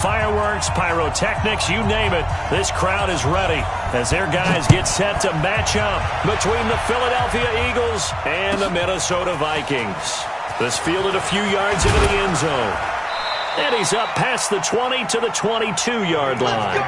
Fireworks, pyrotechnics, you name it. This crowd is ready as their guys get set to match up between the Philadelphia Eagles and the Minnesota Vikings. This fielded a few yards into the end zone. And he's up past the 20 to the 22-yard line.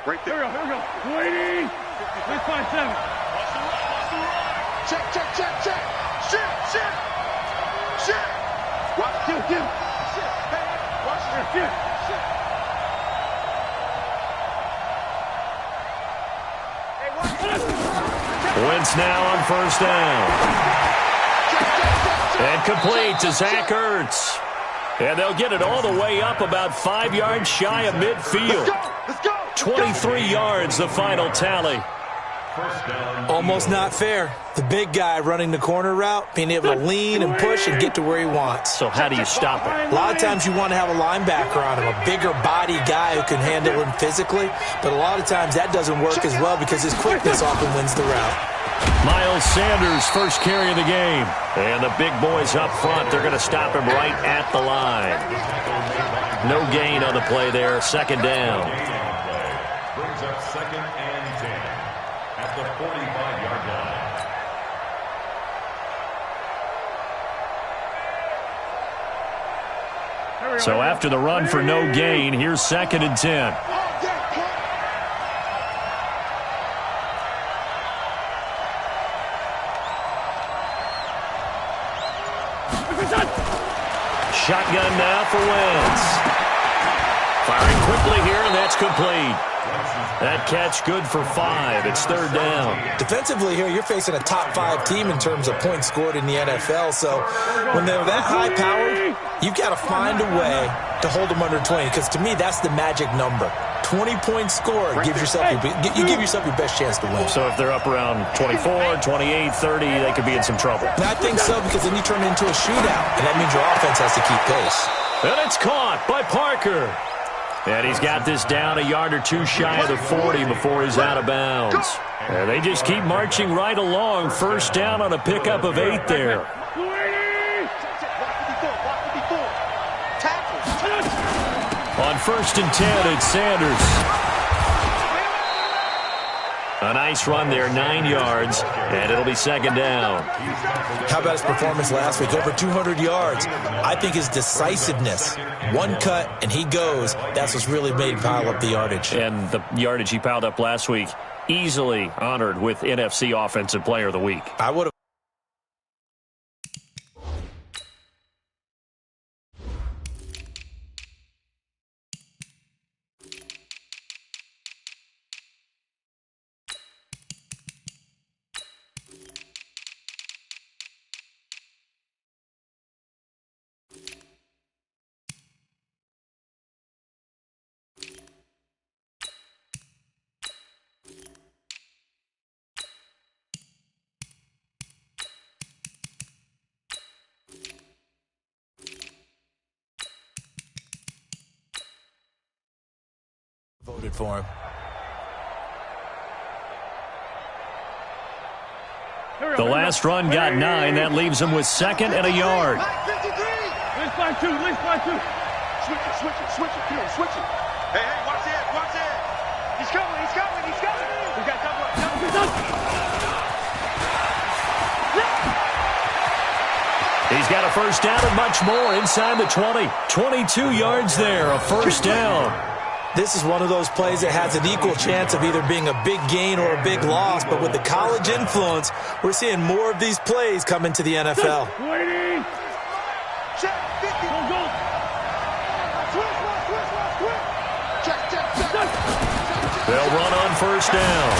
Right there. Here we go. Waiting. 357. Check. Shit. Watch. Give. Shit. Hey, watch. Shit. Wentz now on first down. And complete to Zach Ertz. And they'll get it all the way up about 5 yards shy of midfield. Let's go. 23 yards, the final tally. Almost not fair. The big guy running the corner route, being able to lean and push and get to where he wants. So how do you stop it? A lot of times you want to have a linebacker on him, a bigger body guy who can handle him physically. But a lot of times that doesn't work as well because his quickness often wins the route. Miles Sanders, first carry of the game. And the big boys up front, they're going to stop him right at the line. No gain on the play there, second down. Brings up 2nd and 10 at the 45-yard line. So after the run for no gain, here's 2nd and 10. Shotgun now for Wentz. Firing quickly here, and that's complete. That catch good for 5. It's 3rd down. Defensively here, you're facing a top 5 team in terms of points scored in the NFL. So when they're that high-powered, you've got to find a way to hold them under 20. Because to me, that's the magic number. 20 points scored. You give yourself your best chance to win. So if they're up around 24, 28, 30, they could be in some trouble. And I think so, because then you turn it into a shootout. And that means your offense has to keep pace. And it's caught by Parker. And he's got this down a yard or two shy of the 40 before he's out of bounds. And they just keep marching right along. First down on a pickup of 8 there. On 1st and 10, it's Sanders. A nice run there, 9 yards, and it'll be 2nd down. How about his performance last week? Over 200 yards. I think his decisiveness, one cut, and he goes. That's what's really made him pile up the yardage. And the yardage he piled up last week, easily honored with NFC Offensive Player of the Week. I would have. Voted for him. The last run got 9. That leaves him with 2nd and a yard. Let's find two. Switch it. Come on, switch it. Hey, watch it. He's coming. We got double. He's got a first down and much more inside the 20. 22 yards there, a first down. This is one of those plays that has an equal chance of either being a big gain or a big loss, but with the college influence, we're seeing more of these plays come into the NFL. Waiting. Check. Go. They'll run on first down.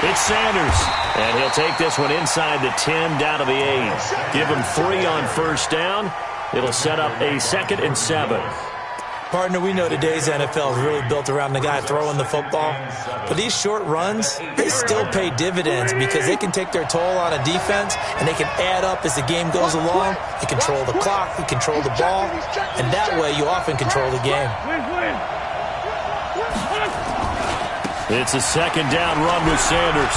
It's Sanders, and he'll take this one inside the 10 down to the 8. Give him 3 on first down. It'll set up a 2nd and 7. Partner, we know today's NFL is really built around the guy throwing the football. But these short runs, they still pay dividends because they can take their toll on a defense and they can add up as the game goes along. They control the clock, they control the ball, and that way you often control the game. It's a second down run with Sanders.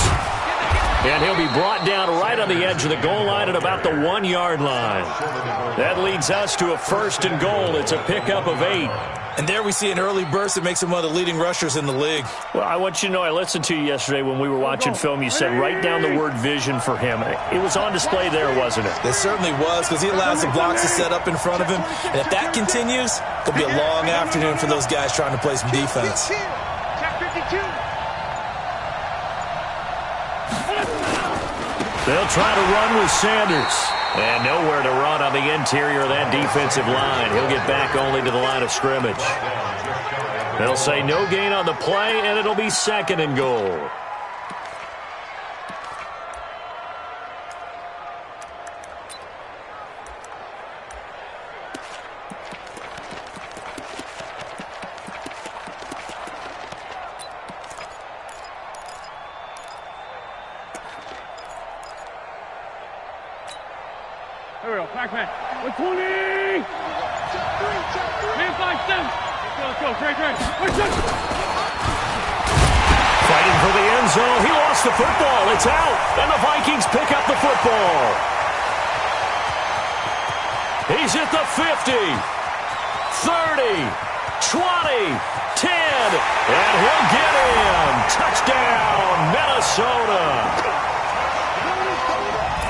And he'll be brought down right on the edge of the goal line at about the 1-yard line. That leads us to a 1st and goal. It's a pickup of 8. And there we see an early burst that makes him one of the leading rushers in the league. Well, I want you to know, I listened to you yesterday when we were watching film. You said write down the word vision for him. It was on display there, wasn't it? It certainly was, because he allows the blocks to set up in front of him. And if that continues, it'll be a long afternoon for those guys trying to play some defense. They'll try to run with Sanders. And nowhere to run on the interior of that defensive line. He'll get back only to the line of scrimmage. They'll say no gain on the play, and it'll be 2nd and goal. Here we go, back man. 120! Hands like them. Let's go, great. Fighting for the end zone. He lost the football. It's out. And the Vikings pick up the football. He's at the 50, 30, 20, 10. And he'll get in. Touchdown, Minnesota.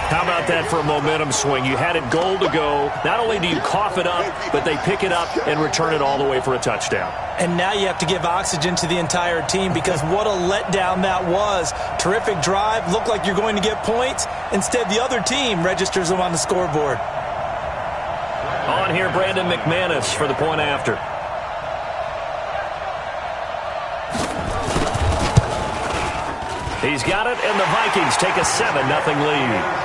How about that for a momentum swing? You had it goal to go. Not only do you cough it up, but they pick it up and return it all the way for a touchdown. And now you have to give oxygen to the entire team, because what a letdown that was. Terrific drive. Looked like you're going to get points. Instead, the other team registers them on the scoreboard. On here, Brandon McManus for the point after. He's got it, and the Vikings take a 7-0 lead.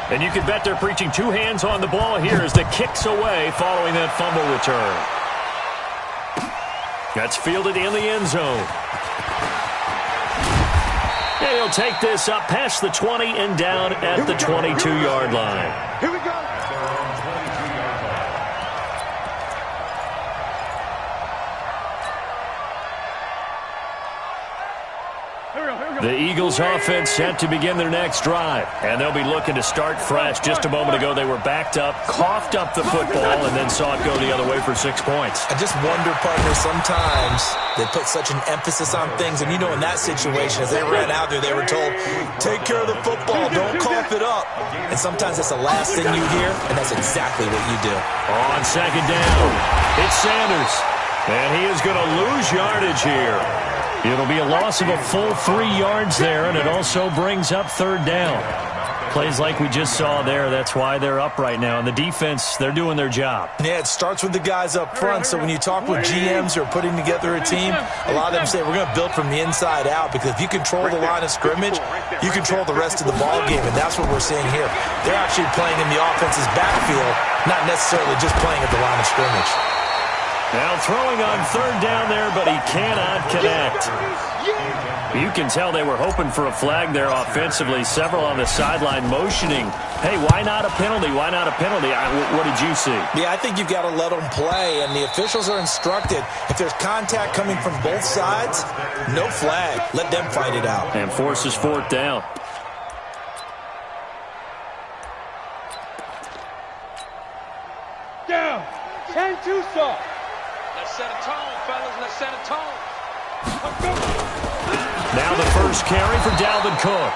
And you can bet they're preaching 2 hands on the ball here as the kick's away following that fumble return. That's fielded in the end zone. And he'll take this up past the 20 and down at the 22-yard line. Here we go. The Eagles offense set to begin their next drive. And they'll be looking to start fresh. Just a moment ago, they were backed up, coughed up the football, and then saw it go the other way for 6 points. I just wonder, partner, sometimes they put such an emphasis on things. And, you know, in that situation, as they ran out there, they were told, take care of the football, don't cough it up. And sometimes that's the last thing you hear, and that's exactly what you do. On 2nd down, it's Sanders. And he is going to lose yardage here. It'll be a loss of a full 3 yards there, and it also brings up 3rd down. Plays like we just saw there, that's why they're up right now. And the defense, they're doing their job. Yeah, it starts with the guys up front. So when you talk with GMs who are putting together a team, a lot of them say we're going to build from the inside out, because if you control the line of scrimmage, you control the rest of the ball game, and that's what we're seeing here. They're actually playing in the offense's backfield, not necessarily just playing at the line of scrimmage. Now throwing on 3rd down there, but he cannot connect. You can tell they were hoping for a flag there offensively. Several on the sideline motioning, hey, why not a penalty? Why not a penalty? What did you see? Yeah, I think you've got to let them play, and the officials are instructed, if there's contact coming from both sides, no flag. Let them fight it out. And forces 4th down. Down. 10-2 stop. Let's set a tone, fellas. Let's set a tone. Now the first carry for Dalvin Cook.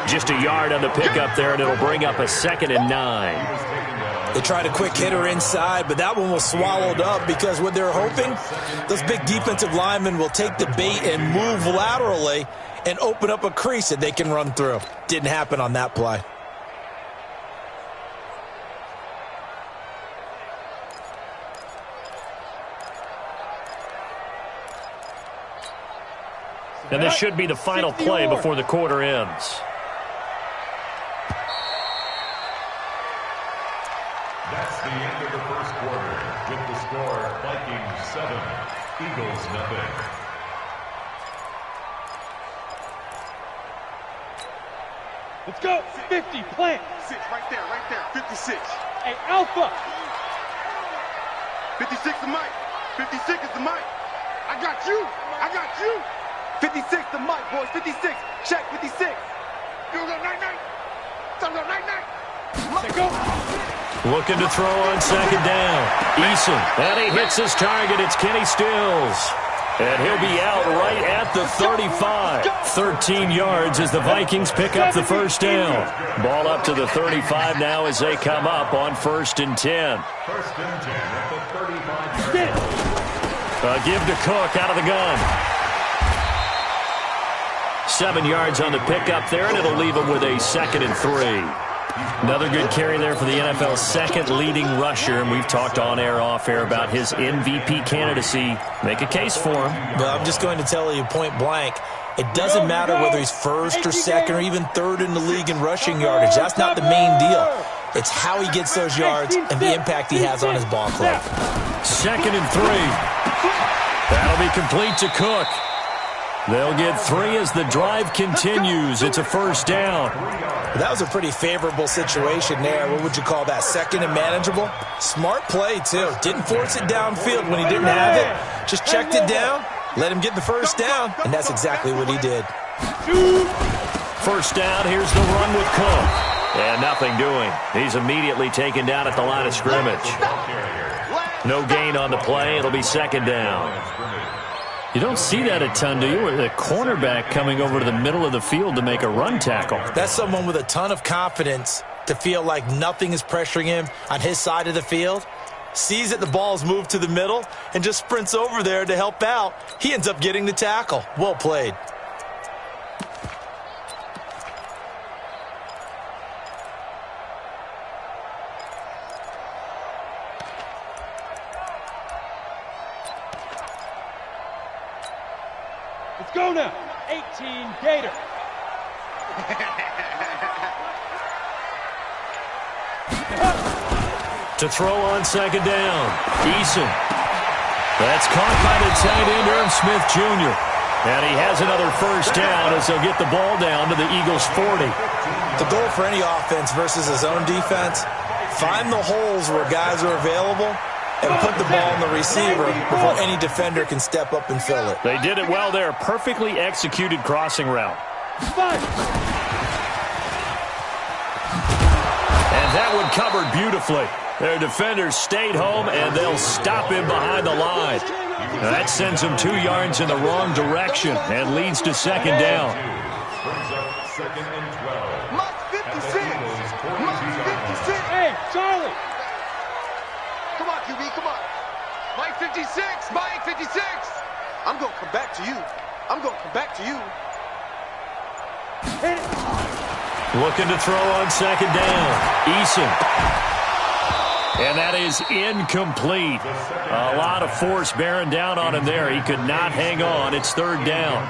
Just a yard on the pickup there, and it'll bring up a 2nd and 9. They tried a quick hitter inside, but that one was swallowed up, because what they're hoping, those big defensive linemen will take the bait and move laterally and open up a crease that they can run through. Didn't happen on that play. And this should be the final play before the quarter ends. That's the end of the first quarter. With the score, Vikings 7, Eagles nothing. Let's go. 50, plant. 6, right there. 56. Hey, Alpha. 56 the mic. 56 is the mic. I got you. 56 the mic, boys. 56. Check 56. You go night-night. Let's go. Looking to throw on second down. Eason. And he hits his target. It's Kenny Stills. And he'll be out right at the 35. 13 yards as the Vikings pick up the first down. Ball up to the 35 now as they come up on 1st and 10. 1st and 10 at the 35-yard line. A give to Cook out of the gun. 7 yards on the pickup there, and it'll leave him with a 2nd and 3. Another good carry there for the NFL's second leading rusher, and we've talked on air, off air about his MVP candidacy. Make a case for him. Well, I'm just going to tell you point blank, it doesn't matter whether he's 1st or 2nd or even 3rd in the league in rushing yardage. That's not the main deal. It's how he gets those yards and the impact he has on his ball club. 2nd and 3. That'll be complete to Cook. They'll get 3 as the drive continues. It's a first down. That was a pretty favorable situation there. What would you call that? 2nd and manageable? Smart play, too. Didn't force it downfield when he didn't have it. Just checked it down, let him get the first down, and that's exactly what he did. First down, here's the run with Cook. And nothing doing. He's immediately taken down at the line of scrimmage. No gain on the play. It'll be 2nd down. You don't see that a ton, do you? With a cornerback coming over to the middle of the field to make a run tackle. That's someone with a ton of confidence to feel like nothing is pressuring him on his side of the field. Sees that the ball's moved to the middle and just sprints over there to help out. He ends up getting the tackle. Well played. Let's go now. 18, Gator. To throw on 2nd down. Eason. That's caught by the tight end, Irv Smith Jr. And he has another first down as they'll get the ball down to the Eagles' 40. The goal for any offense versus his own defense, find the holes where guys are available and put the ball on the receiver before any defender can step up and fill it. They did it well there. Perfectly executed crossing route. And that one covered beautifully. Their defenders stayed home, and they'll stop him behind the line. That sends him 2 yards in the wrong direction and leads to 2nd down. Brings up 2nd and 12. Mike 56. Hey, Charlie. Come on, QB, come on. Mike 56. Mike 56. I'm going to come back to you. Hit it. Looking to throw on 2nd down. Eason. And that is incomplete. A lot of force bearing down on him there. He could not hang on. It's 3rd down.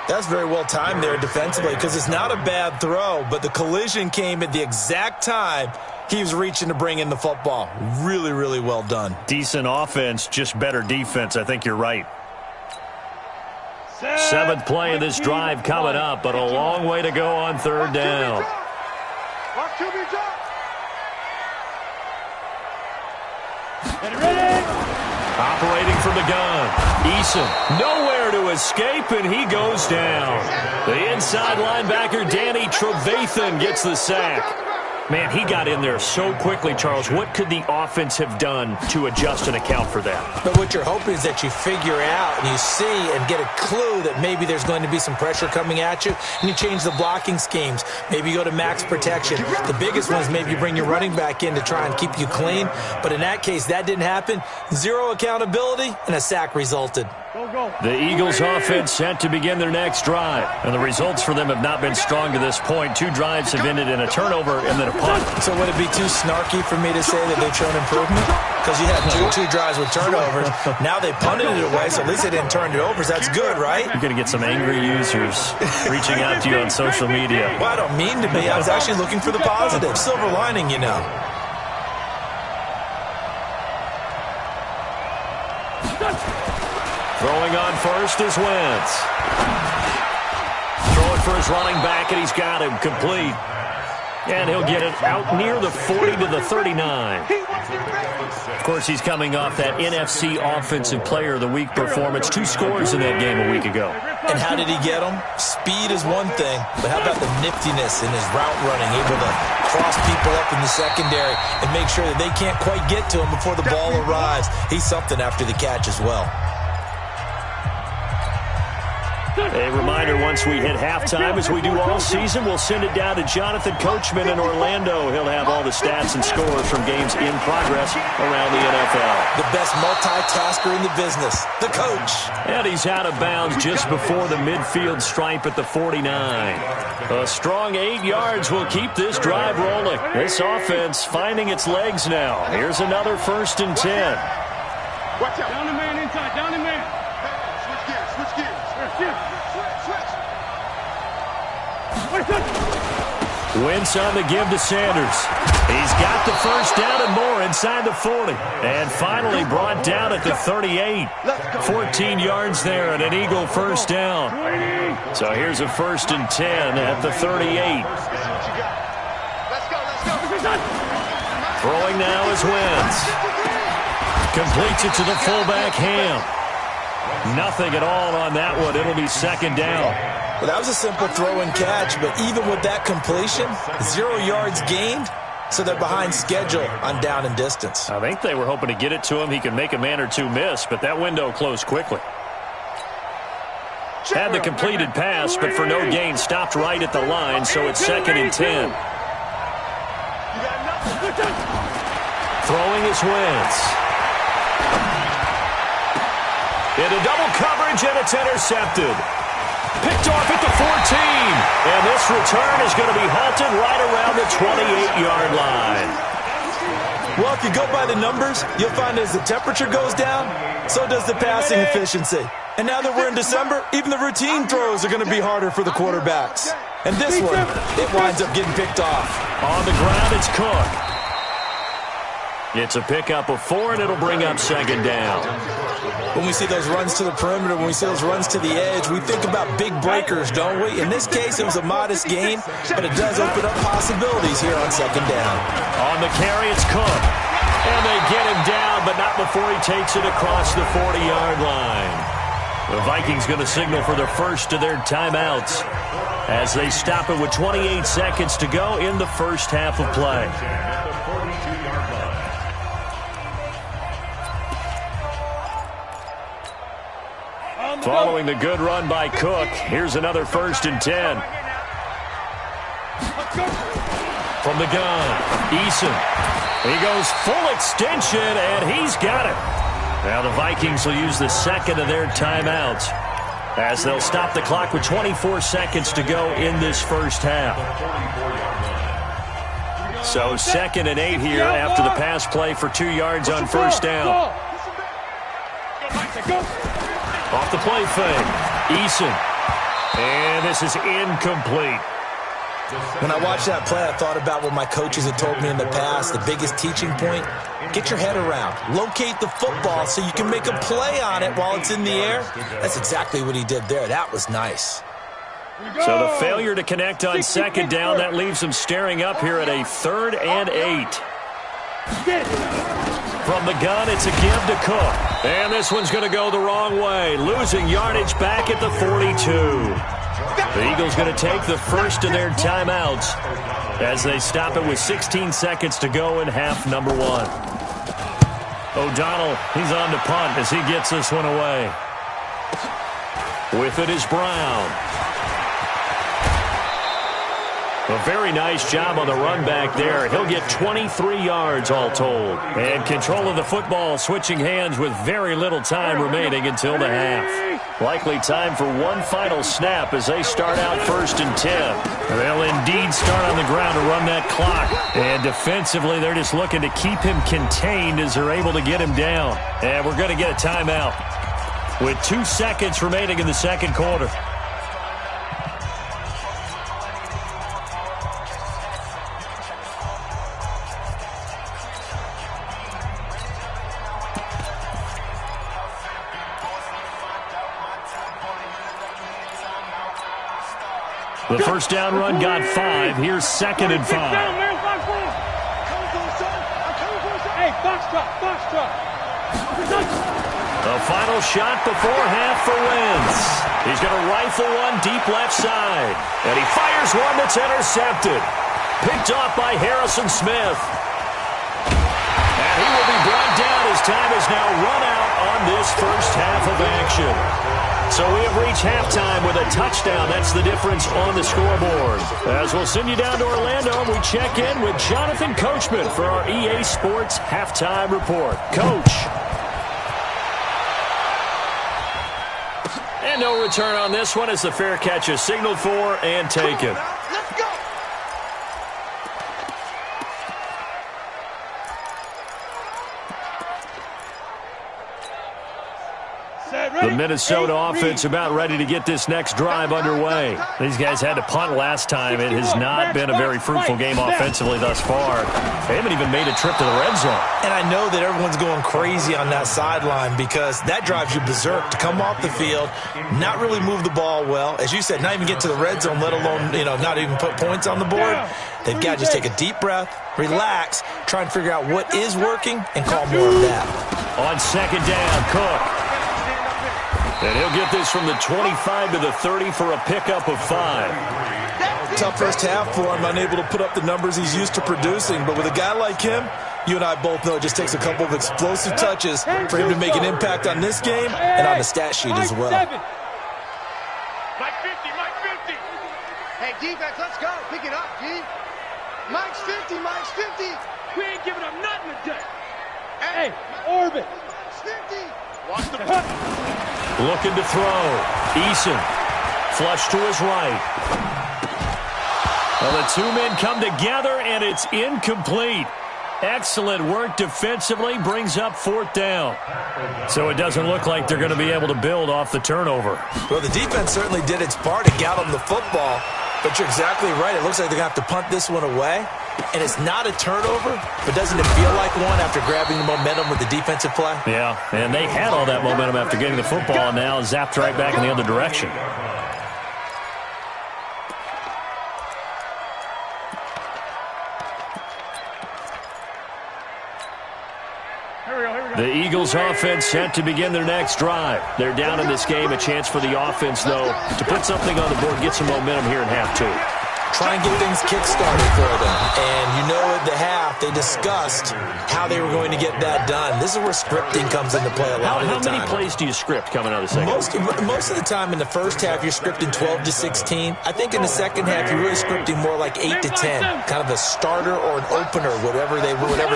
That's very well timed there defensively because it's not a bad throw, but the collision came at the exact time he was reaching to bring in the football. Really, really well done. Decent offense, just better defense. I think you're right. 7th play of this drive coming up, but a long way to go on 3rd down. Watch QB drop. Ready. Operating from the gun. Eason nowhere to escape, and he goes down. The inside linebacker, Danny Trevathan, gets the sack. Man, he got in there so quickly, Charles. What could the offense have done to adjust and account for that? But what you're hoping is that you figure out and you see and get a clue that maybe there's going to be some pressure coming at you, and you change the blocking schemes. Maybe you go to max protection. The biggest one is maybe you bring your running back in to try and keep you clean. But in that case, that didn't happen. 0 accountability, and a sack resulted. The Eagles offense set to begin their next drive. And the results for them have not been strong to this point. 2 drives have ended in a turnover and then a punt. So would it be too snarky for me to say that they've shown improvement? Because you had two drives with turnovers. Now they punted it away, so at least they didn't turn it over. So that's good, right? You're going to get some angry users reaching out to you on social media. Well, I don't mean to be. I was actually looking for the positive. Silver lining, you know. Throwing on first is Wentz. Throwing for his running back, and he's got him complete. And he'll get it out near the 40 to the 39. Of course, he's coming off that NFC Offensive Player of the Week performance. 2 scores in that game a week ago. And how did he get them? Speed is one thing, but how about the niftiness in his route running, able to cross people up in the secondary and make sure that they can't quite get to him before the ball arrives. He's something after the catch as well. A reminder, once we hit halftime, as we do all season, we'll send it down to Jonathan Coachman in Orlando. He'll have all the stats and scores from games in progress around the NFL. The best multitasker in the business, the coach. And he's out of bounds just before the midfield stripe at the 49. A strong 8 yards will keep this drive rolling. This offense finding its legs now. Here's another 1st and 10. Watch out. Down the man inside. Down the man. Switch gears. Switch gears. Wentz on the give to Sanders. He's got the first down and more inside the 40. And finally brought down at the 38. 14 yards there and an Eagle first down. So here's a 1st and 10 at the 38. Throwing now is Wentz. Completes it to the fullback, Ham. Nothing at all on that one. It'll be 2nd down. Well, that was a simple throw and catch, but even with that completion, 0 yards gained, so they're behind schedule on down and distance. I think they were hoping to get it to him. He could make a man or 2 miss, but that window closed quickly. Had the completed pass, but for no gain, stopped right at the line, so it's 2nd and 10. Throwing is Wentz. Into double coverage, and it's intercepted. Picked off at the 14. And this return is going to be halted right around the 28-yard line. Well, if you go by the numbers, you'll find as the temperature goes down, so does the passing efficiency. And now that we're in December, even the routine throws are going to be harder for the quarterbacks. And this one, it winds up getting picked off. On the ground, it's Cook. It's a pickup of 4, and it'll bring up 2nd down. When we see those runs to the perimeter, when we see those runs to the edge, we think about big breakers, don't we? In this case, it was a modest gain, but it does open up possibilities here on 2nd down. On the carry, it's Cook. And they get him down, but not before he takes it across the 40-yard line. The Vikings going to signal for their first of their timeouts as they stop it with 28 seconds to go in the first half of play. Following the good run by Cook, here's another 1st and 10. From the gun, Eason. He goes full extension, and he's got it. Now the Vikings will use the 2nd of their timeouts as they'll stop the clock with 24 seconds to go in this first half. So 2nd and 8 here after the pass play for 2 yards on 1st down. Off the play fake, Eason. And this is incomplete. When I watched that play, I thought about what my coaches had told me in the past. The biggest teaching point, get your head around. Locate the football so you can make a play on it while it's in the air. That's exactly what he did there. That was nice. So the failure to connect on 2nd down, that leaves him staring up here at a 3rd and 8. From the gun, it's a give to Cook. And this one's going to go the wrong way, losing yardage back at the 42. The Eagles going to take the first of their timeouts as they stop it with 16 seconds to go in half number 1. O'Donnell, he's on to punt as he gets this one away. With it is Brown. A very nice job on the run back there. He'll get 23 yards all told. And control of the football switching hands with very little time remaining until the half. Likely time for one final snap as they start out 1st and 10. They'll indeed start on the ground to run that clock. And defensively, they're just looking to keep him contained as they're able to get him down. And we're going to get a timeout with 2 seconds remaining in the second quarter. The first down run got 5. Here's 2nd and 5. Hey, box truck. The final shot before half for Wentz. He's going to rifle one deep left side. And he fires one that's intercepted. Picked off by Harrison Smith. And he will be brought down as time is now run out on this first half of action. So we have reached halftime with a touchdown. That's the difference on the scoreboard. As we'll send you down to Orlando, we check in with Jonathan Coachman for our EA Sports Halftime Report. Coach. And no return on this one as the fair catch is signaled for and taken. Let's go. The Minnesota offense about ready to get this next drive underway. These guys had to punt last time. It has not been a very fruitful game offensively thus far. They haven't even made a trip to the red zone. And I know that everyone's going crazy on that sideline because that drives you berserk to come off the field, not really move the ball well. As you said, not even get to the red zone, let alone, not even put points on the board. They've got to just take a deep breath, relax, try and figure out what is working, and call more of that. On 2nd down, Cook. And he'll get this from the 25 to the 30 for a pickup of 5. Tough first half for him, unable to put up the numbers he's used to producing. But with a guy like him, you and I both know it just takes a couple of explosive touches for him to make an impact on this game and on the stat sheet as well. Mike 50. Hey, defense, let's go. Pick it up, G. Mike's 50. We ain't giving up nothing today. Hey, orbit. Mike's 50. Watch the Looking to throw. Eason. Flush to his right. Well, the 2 men come together, and it's incomplete. Excellent work defensively. Brings up 4th down. So it doesn't look like they're going to be able to build off the turnover. Well, the defense certainly did its part to gallop the football. But you're exactly right. It looks like they're going to have to punt this one away. And it's not a turnover, but doesn't it feel like one after grabbing the momentum with the defensive play? Yeah, and they had all that momentum after getting the football, and now zapped right back in the other direction. The Eagles offense set to begin their next drive. They're down in this game. A chance for the offense, though, to put something on the board, get some momentum here in half 2. Try and get things kick-started for them. And at the half, they discussed how they were going to get that done. This is where scripting comes into play a lot of the time. How many plays do you script coming out of the second? Most of the time in the first half, you're scripting 12 to 16. I think in the second half, you're really scripting more like 8 to 10. Kind of a starter or an opener, whatever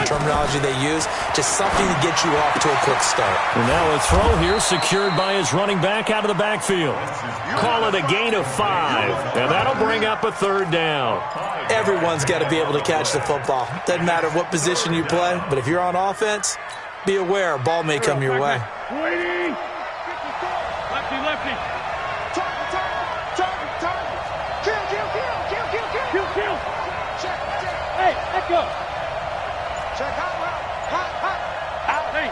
terminology they use. Just something to get you off to a quick start. And now a throw here secured by his running back out of the backfield. Call it a gain of 5. And that'll bring up a 3rd down. Everyone's got to be able to catch the football. Doesn't matter what position you play, but if you're on offense, be aware a ball may come your way. Lefty. Target. Kill. Check. Hey, let go. Check hot. Out. Hey,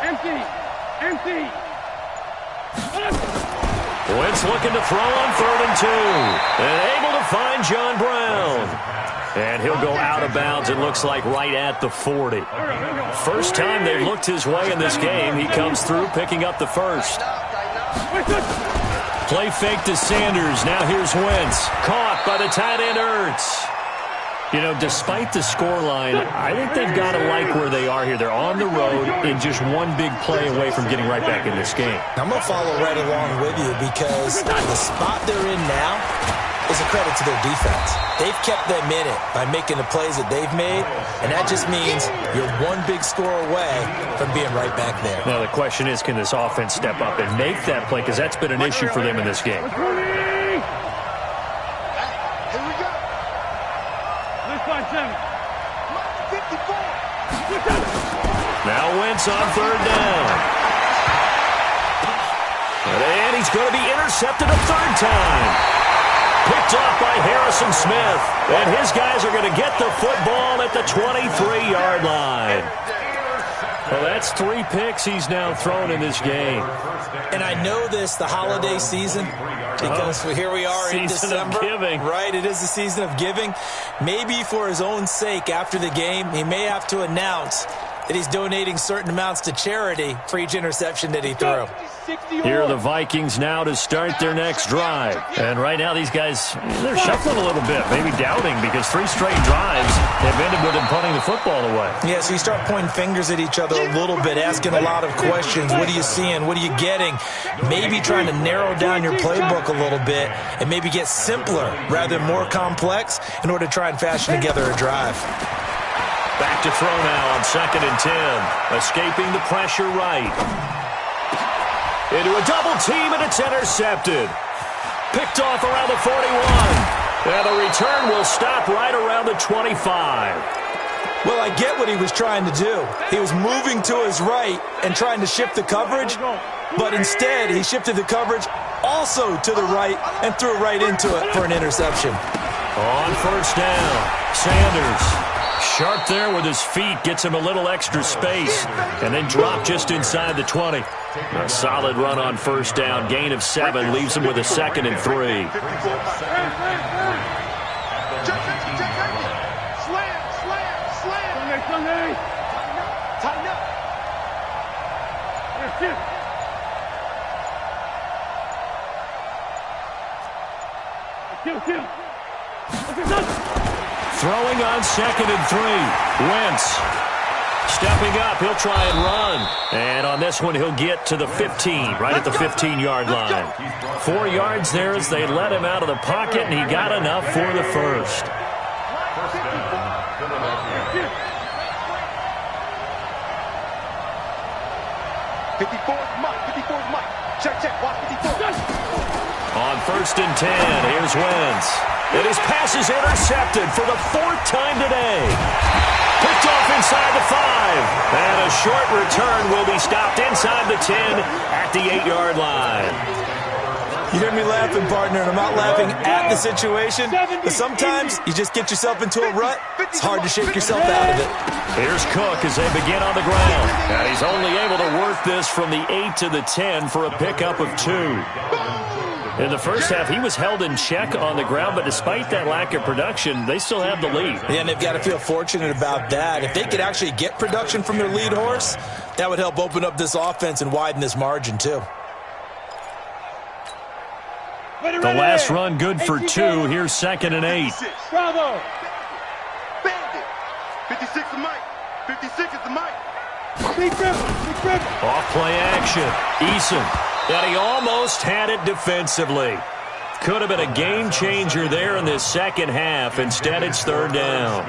empty. Wentz looking to throw on 3rd and 2. And able to find John Brown. And he'll go out of bounds, it looks like, right at the 40. First time they've looked his way in this game. He comes through, picking up the first. Play fake to Sanders. Now here's Wentz. Caught by the tight end Ertz. Despite the scoreline, I think they've got to like where they are here. They're on the road and just one big play away from getting right back in this game. I'm going to follow right along with you because the spot they're in now, is a credit to their defense. They've kept them in it by making the plays that they've made, and that just means you're one big score away from being right back there. Now, the question is, can this offense step up and make that play? Because that's been an issue for them in this game. Here we go. Let's find 7. 54. Now Wentz on third down. And he's going to be intercepted a third time. Picked off by Harrison Smith. And his guys are going to get the football at the 23-yard line. Well, that's 3 picks he's now thrown in this game. And I know this, the holiday season, because here we are in December. Season of giving. Right, it is the season of giving. Maybe for his own sake, after the game, he may have to announce that he's donating certain amounts to charity for each interception that he threw. Here are the Vikings now to start their next drive. And right now these guys, they're shuffling a little bit, maybe doubting, because 3 straight drives have ended with them punting the football away. Yeah, so you start pointing fingers at each other a little bit, asking a lot of questions. What are you seeing? What are you getting? Maybe trying to narrow down your playbook a little bit and maybe get simpler rather than more complex in order to try and fashion together a drive. Back to throw now on 2nd and 10. Escaping the pressure right. Into a double team, and it's intercepted. Picked off around the 41. And the return will stop right around the 25. Well, I get what he was trying to do. He was moving to his right and trying to shift the coverage, but instead he shifted the coverage also to the right and threw it right into it for an interception. On first down, Sanders. Sharp there with his feet, gets him a little extra space, and then drop just inside the 20. A solid run on first down, gain of 7, leaves him with a 2nd and 3. Slam, slam, slam. Tighten up. Kill. Throwing on 2nd and 3. Wentz stepping up. He'll try and run. And on this one, he'll get to the 15, right at the 15-yard line. 4 yards there as they let him out of the pocket, and he got enough for the first. Check. Watch 54. On 1st and 10, here's Wentz. And his pass is intercepted for the 4th time today. Picked off inside the 5. And a short return will be stopped inside the 10 at the 8-yard line. You hear me laughing, partner, and I'm not laughing at the situation, but sometimes you just get yourself into a rut. It's hard to shake yourself out of it. Here's Cook as they begin on the ground. And he's only able to work this from the 8 to the 10 for a pickup of 2. In the first half, he was held in check on the ground, but despite that lack of production, they still have the lead. Yeah, and they've got to feel fortunate about that. If they could actually get production from their lead horse, that would help open up this offense and widen this margin, too. The last run good for 2. Here's 2nd and 8. Bravo. Bandit. 56 is Mike. 56 is the Mike. Big dribble. Off play action. Eason. And he almost had it defensively. Could have been a game changer there in this second half. Instead, it's 3rd down.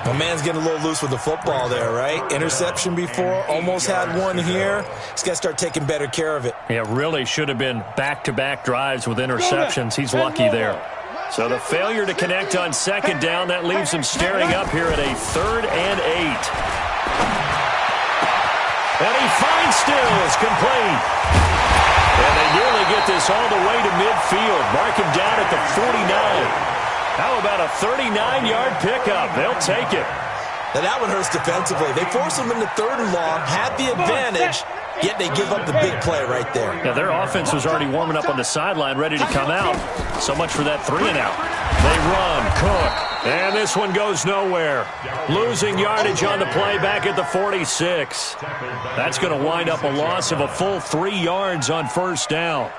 My man's getting a little loose with the football there, right? Interception before, almost had one here. He's got to start taking better care of it. Yeah, really should have been back-to-back drives with interceptions. He's lucky there. So the failure to connect on 2nd down, that leaves him staring up here at a 3rd and 8. And he finds Stills, complete. And they nearly get this all the way to midfield. Mark him down at the 49. How about a 39-yard pickup? They'll take it. Now that one hurts defensively. They force him into 3rd and long, had the advantage, yet they give up the big play right there. Yeah, their offense was already warming up on the sideline, ready to come out. So much for that 3-and-out. They run, Cook. And this one goes nowhere. Losing yardage on the play back at the 46. That's going to wind up a loss of a full 3 yards on first down.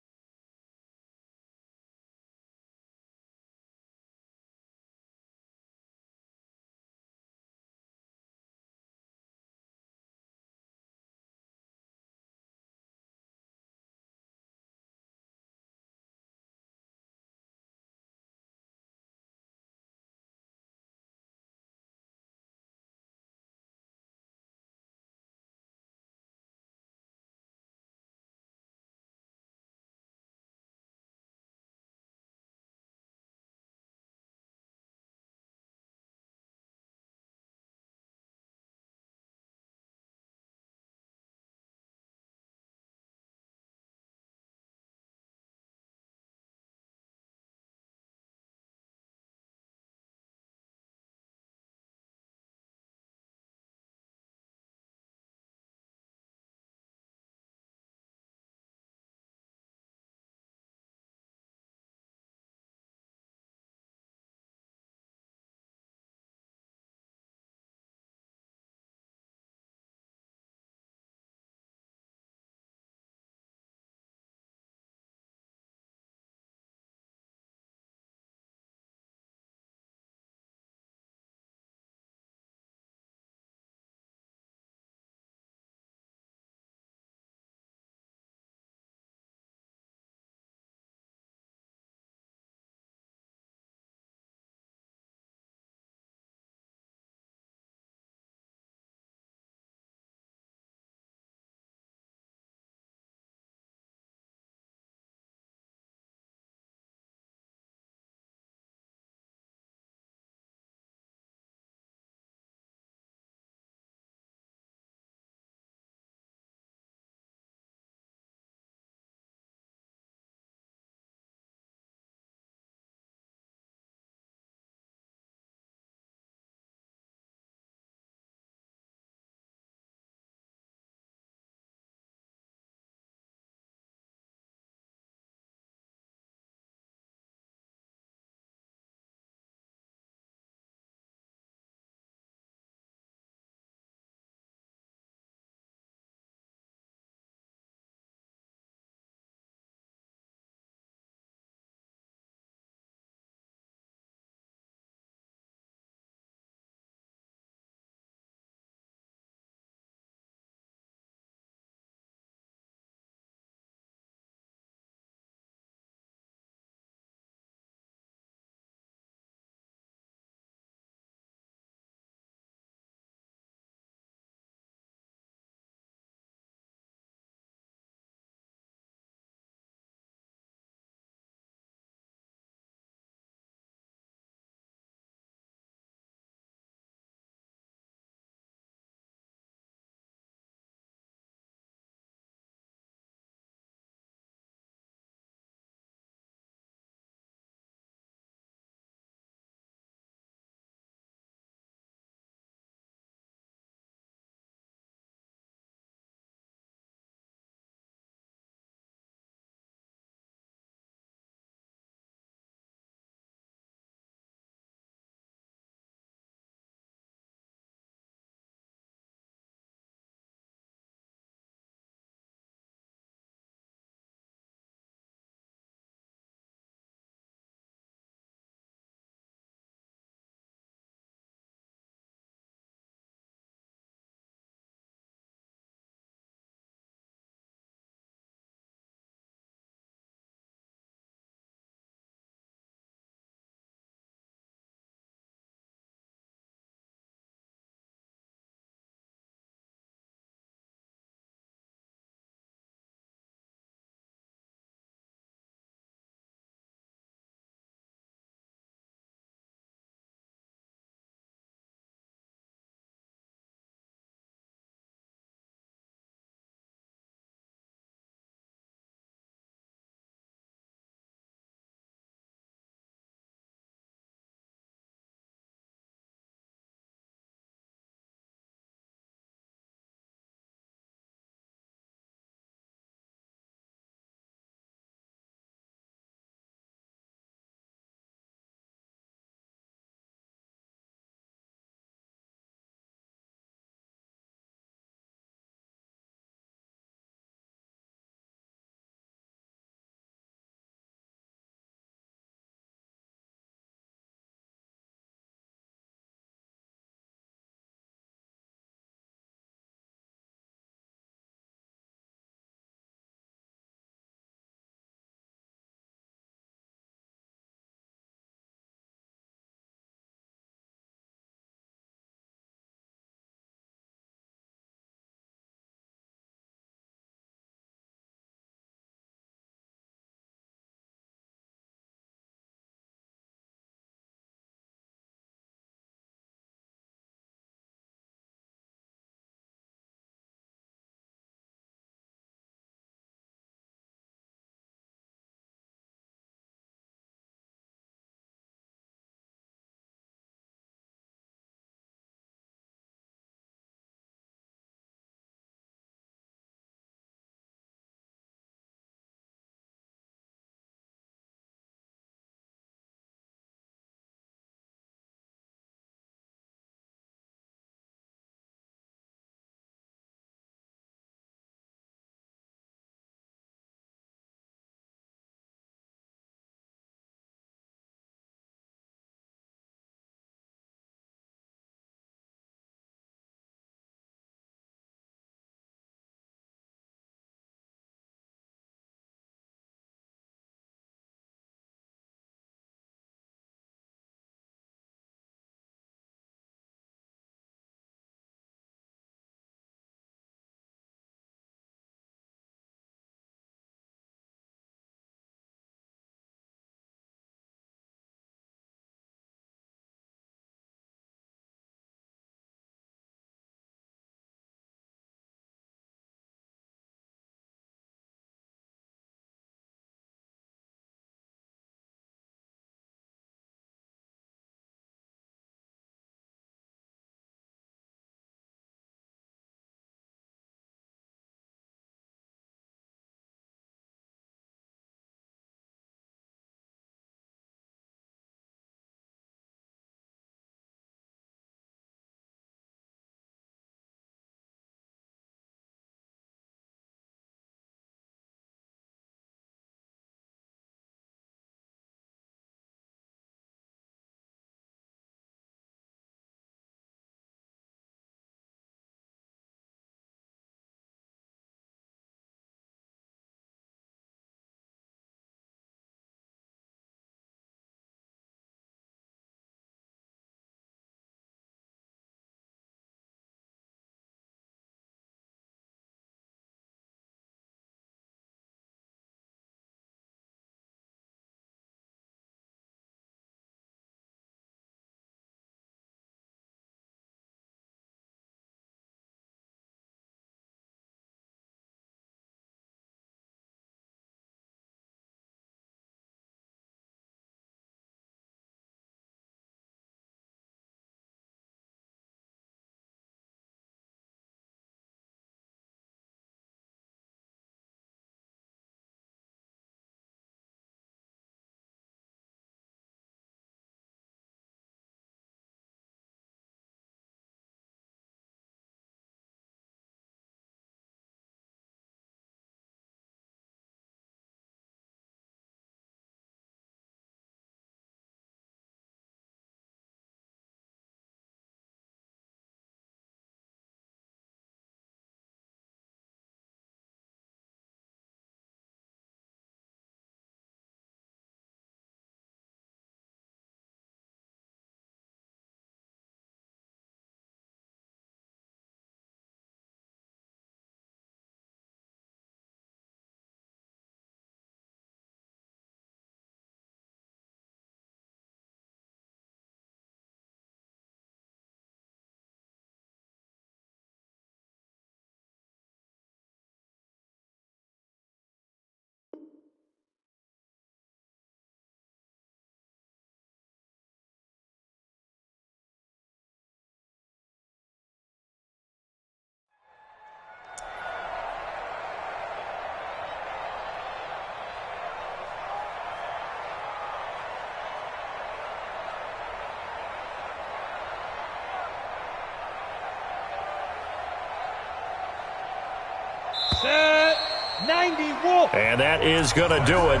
Set 91. And that is going to do it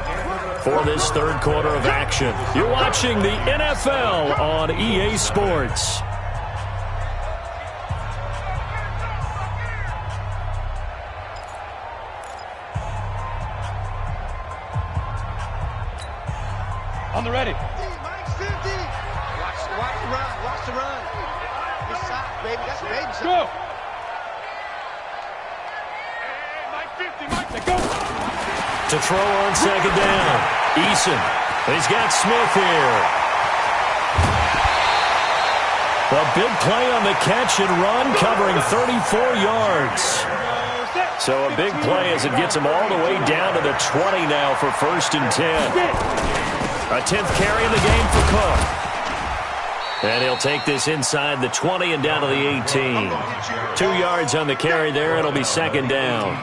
for this third quarter of action. You're watching the NFL on EA Sports. On the ready. Mike's 50. Watch the run. Watch the run. Good shot, baby. That's a baby shot. Go. Hey, Mike 50. Mike, go. To throw on second down. Eason. He's got Smith here. A big play on the catch and run, covering 34 yards. So a big play as it gets him all the way down to the 20 now for 1st and 10. A 10th carry in the game for Cook. And he'll take this inside the 20 and down to the 18. 2 yards on the carry there. It'll be 2nd down.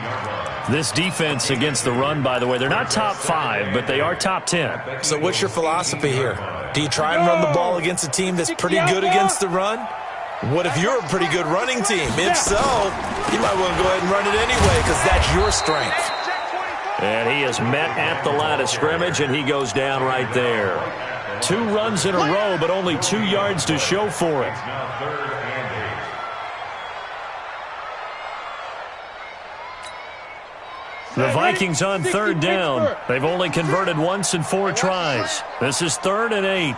This defense against the run, by the way, they're not top 5, but they are top 10. So what's your philosophy here? Do you try and run the ball against a team that's pretty good against the run? What if you're a pretty good running team? If so, you might want to go ahead and run it anyway because that's your strength. And he is met at the line of scrimmage, and he goes down right there. 2 runs in a row, but only 2 yards to show for it. The Vikings on 3rd down. They've only converted once in 4 tries. This is 3rd and 8.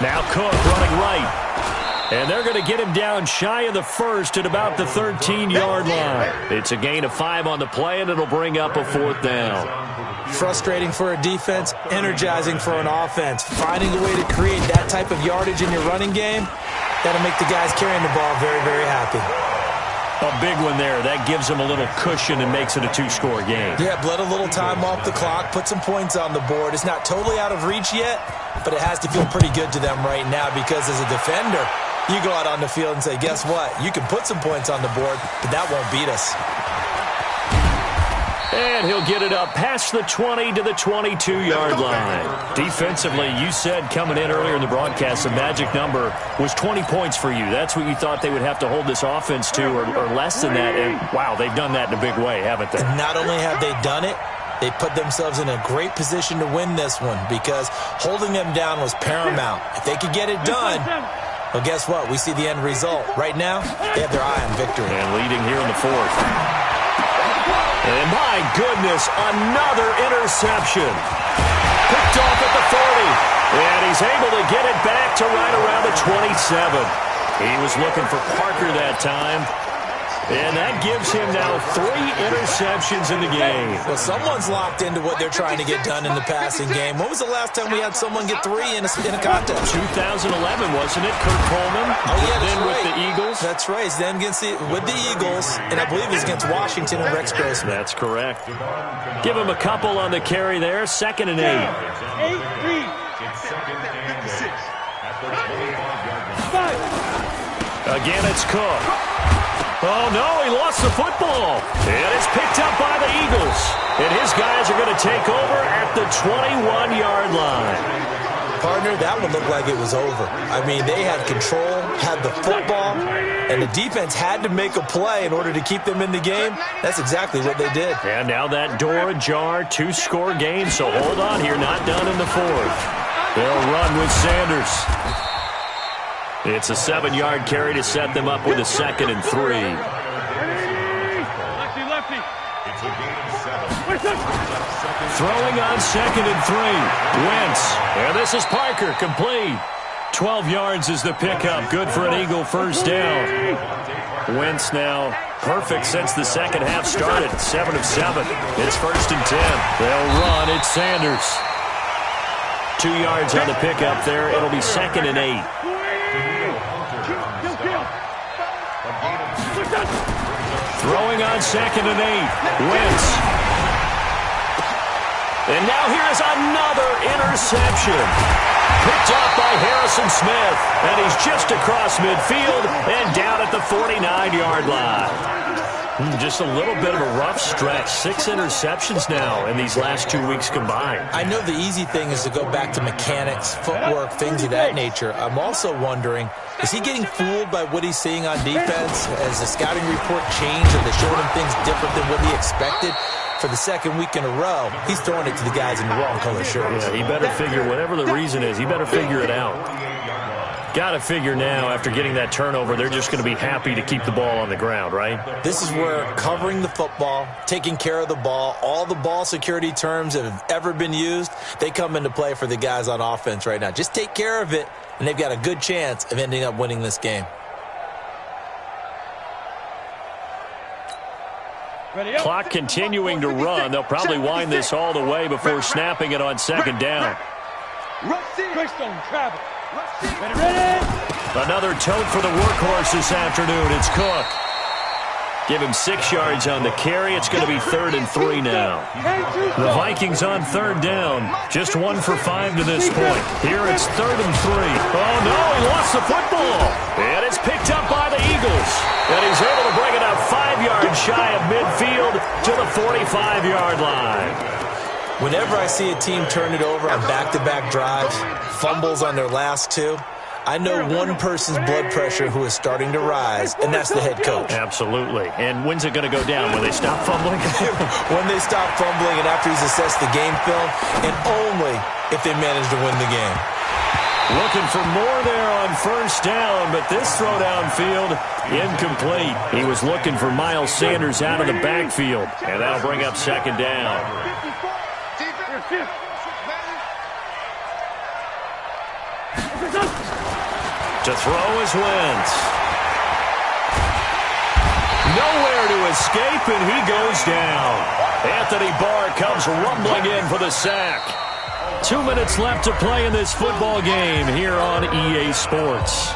Now Cook running right. And they're going to get him down shy of the 1st at about the 13-yard line. It's a gain of 5 on the play, and it'll bring up a 4th down. Frustrating for a defense, energizing for an offense. Finding a way to create that type of yardage in your running game, that'll make the guys carrying the ball very, very happy. A big one there. That gives them a little cushion and makes it a 2-score game. Yeah, bled a little time off the clock, put some points on the board. It's not totally out of reach yet, but it has to feel pretty good to them right now because as a defender, you go out on the field and say, guess what? You can put some points on the board, but that won't beat us. And he'll get it up past the 20 to the 22-yard line. Defensively, you said coming in earlier in the broadcast, the magic number was 20 points for you. That's what you thought they would have to hold this offense to or less than that. And, wow, they've done that in a big way, haven't they? And not only have they done it, they put themselves in a great position to win this one because holding them down was paramount. If they could get it done, well, guess what? We see the end result. Right now, they have their eye on victory. And leading here in the 4th. And my goodness, another interception. Picked off at the 40. And he's able to get it back to right around the 27. He was looking for Parker that time. And that gives him now 3 interceptions in the game. Well, someone's locked into what they're trying to get done in the passing game. When was the last time we had someone get 3 in a contest? 2011, wasn't it? Kurt Coleman. Oh, yeah, that's then right. with the Eagles. That's right. He's then with the Eagles, and I believe he's against Washington and Rex Grossman. That's correct. Give him a couple on the carry there. 2nd and 8. 8-3. Again, it's Cook. Oh, no, he lost the football. And it's picked up by the Eagles. And his guys are going to take over at the 21-yard line. Partner, that one looked like it was over. I mean, they had control, had the football, and the defense had to make a play in order to keep them in the game. That's exactly what they did. And now that door ajar, 2-score game, so hold on here, not done in the 4th. They'll run with Sanders. It's a 7-yard carry to set them up with a 2nd and 3. Lefty. It's a gain of 7. Throwing on 2nd and 3. Wentz. And this is Parker, complete. 12 yards is the pickup. Good for an Eagle 1st down. Wentz now perfect since the second half started. 7 of 7. It's 1st and 10. They'll run. It's Sanders. 2 yards on the pickup there. It'll be 2nd and 8. Throwing on 2nd and 8. Wentz. And now here is another interception. Picked off by Harrison Smith. And he's just across midfield and down at the 49-yard line. Just a little bit of a rough stretch. 6 interceptions now in these last 2 weeks combined. I know the easy thing is to go back to mechanics, footwork, things of that nature. I'm also wondering, is he getting fooled by what he's seeing on defense? Has the scouting report changed? Are they showing him things different than what he expected? For the second week in a row, he's throwing it to the guys in the wrong color shirts. Yeah, he better figure, whatever the reason is, he better figure it out. Got to figure now, after getting that turnover, they're just going to be happy to keep the ball on the ground, right? This is where covering the football, taking care of the ball, all the ball security terms that have ever been used, they come into play for the guys on offense right now. Just take care of it, and they've got a good chance of ending up winning this game. Clock continuing to run. They'll probably wind this all the way before snapping it on second down. Another tote for the workhorse this afternoon. It's Cook. Give him 6 yards on the carry. It's going to be 3rd and 3 now. The Vikings on 3rd down. Just 1 for 5 to this point. Here it's 3rd and 3. Oh, no, he lost the football. And it's picked up by the Eagles. And he's able to bring it up 5 yards shy of midfield to the 45-yard line. Whenever I see a team turn it over on back-to-back drives, fumbles on their last 2, I know one person's blood pressure who is starting to rise, and that's the head coach. Absolutely. And when's it going to go down? When they stop fumbling? When they stop fumbling and after he's assessed the game film, and only if they manage to win the game. Looking for more there on 1st down, but this throw downfield, incomplete. He was looking for Miles Sanders out of the backfield, and that'll bring up 2nd down. To throw is Wentz. Nowhere to escape, and he goes down. Anthony Barr comes rumbling in for the sack. 2 minutes left to play in this football game here on EA Sports.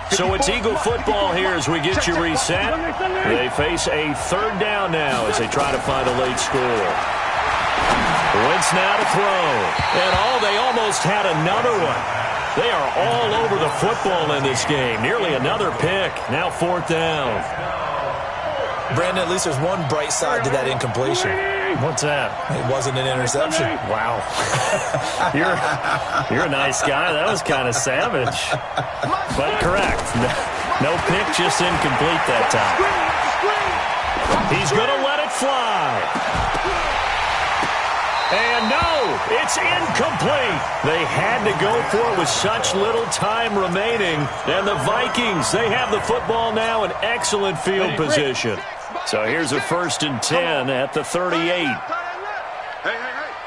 So it's Eagle football here as we get you reset. They face a 3rd down now as they try to find a late score. Wentz now to throw. And they almost had another one. They are all over the football in this game. Nearly another pick. Now 4th down. Brandon, at least there's one bright side to that incompletion. What's that? It wasn't an interception. Wow. You're a nice guy. That was kind of savage. But correct. No pick, just incomplete that time. He's going to let it fly. And no, it's incomplete. They had to go for it with such little time remaining. And the Vikings, they have the football now in excellent field position. So here's a 1st and 10 at the 38. Hey.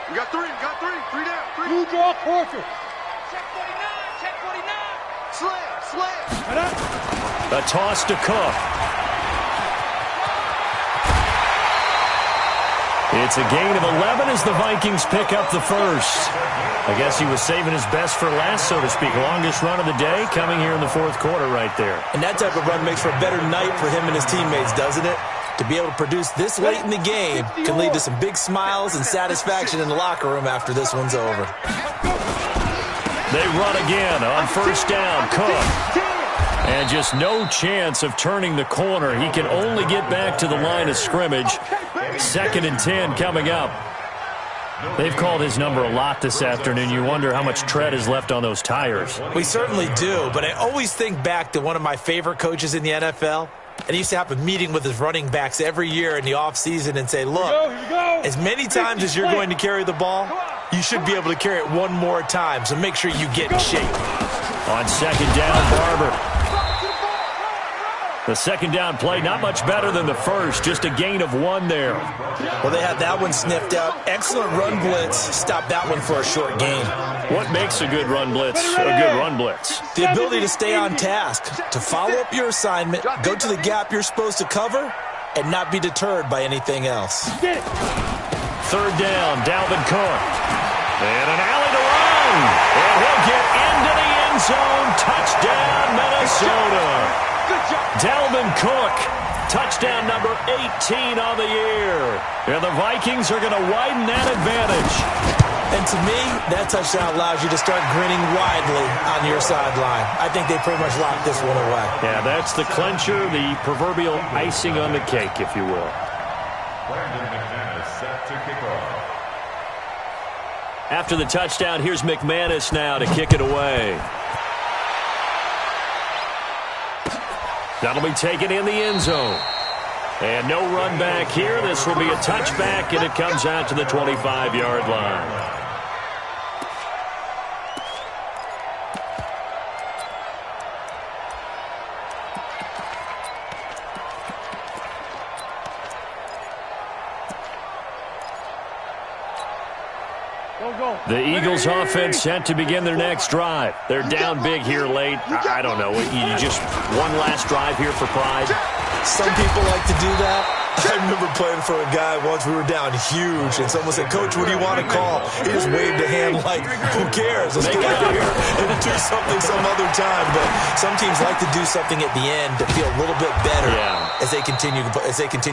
We got 3 down. 3. New draw quarter. Check 49. Slam. A toss to Cook. It's a gain of 11 as the Vikings pick up the 1st. I guess he was saving his best for last, so to speak. Longest run of the day coming here in the 4th quarter right there. And that type of run makes for a better night for him and his teammates, doesn't it? To be able to produce this late in the game can lead to some big smiles and satisfaction in the locker room after this one's over. They run again on 1st down. Cook. And just no chance of turning the corner. He can only get back to the line of scrimmage. 2nd and 10 coming up. They've called his number a lot this afternoon. You wonder how much tread is left on those tires. We certainly do, but I always think back to one of my favorite coaches in the NFL. And he used to have a meeting with his running backs every year in the offseason and say, look, as many times as you're going to carry the ball, you should be able to carry it one more time, so make sure you get in shape. On 2nd down, Barber. The 2nd down play, not much better than the 1st, just a gain of 1 there. Well, they had that one sniffed out. Excellent run blitz. Stopped that one for a short gain. What makes a good run blitz a good run blitz? The ability to stay on task, to follow up your assignment, go to the gap you're supposed to cover, and not be deterred by anything else. 3rd down, Dalvin Cook. And an alley to run. And he'll get into the end zone. Touchdown, Minnesota. Dalvin Cook, touchdown number 18 on the year. And the Vikings are going to widen that advantage. And to me, that touchdown allows you to start grinning widely on your sideline. I think they pretty much locked this one away. Yeah, that's the clincher, the proverbial icing on the cake, if you will. Brandon McManus set to kick off. After the touchdown, here's McManus now to kick it away. That'll be taken in the end zone. And no run back here. This will be a touchback, and it comes out to the 25-yard line. The Eagles offense set to begin their next drive. They're down big here late. I don't know. You just one last drive here for pride. Some people like to do that. I remember playing for a guy once. We were down huge, and someone said, "Coach, what do you want to call?" He just waved a hand like, "Who cares? Let's get out here and do something some other time." But some teams like to do something at the end to feel a little bit better as they continue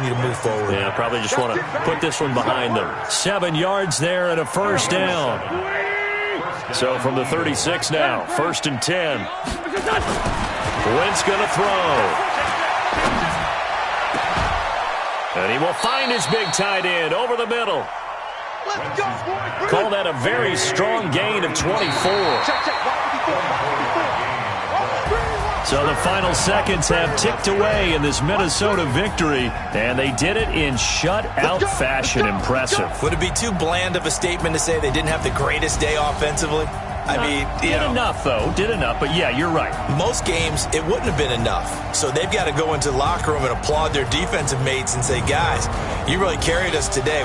to move forward. Yeah, probably just want to put this one behind them. 7 yards there and a first down. So from the 36 now, 1st and 10. Wentz going to throw. And he will find his big tight end over the middle. Let's go, boys. Call that a very strong gain of 24. So the final seconds have ticked away in this Minnesota victory, and they did it in shutout fashion. Impressive. Would it be too bland of a statement to say they didn't have the greatest day offensively? I mean, did enough, though. Did enough, but yeah, you're right. Most games, it wouldn't have been enough. So they've got to go into the locker room and applaud their defensive mates and say, guys, you really carried us today.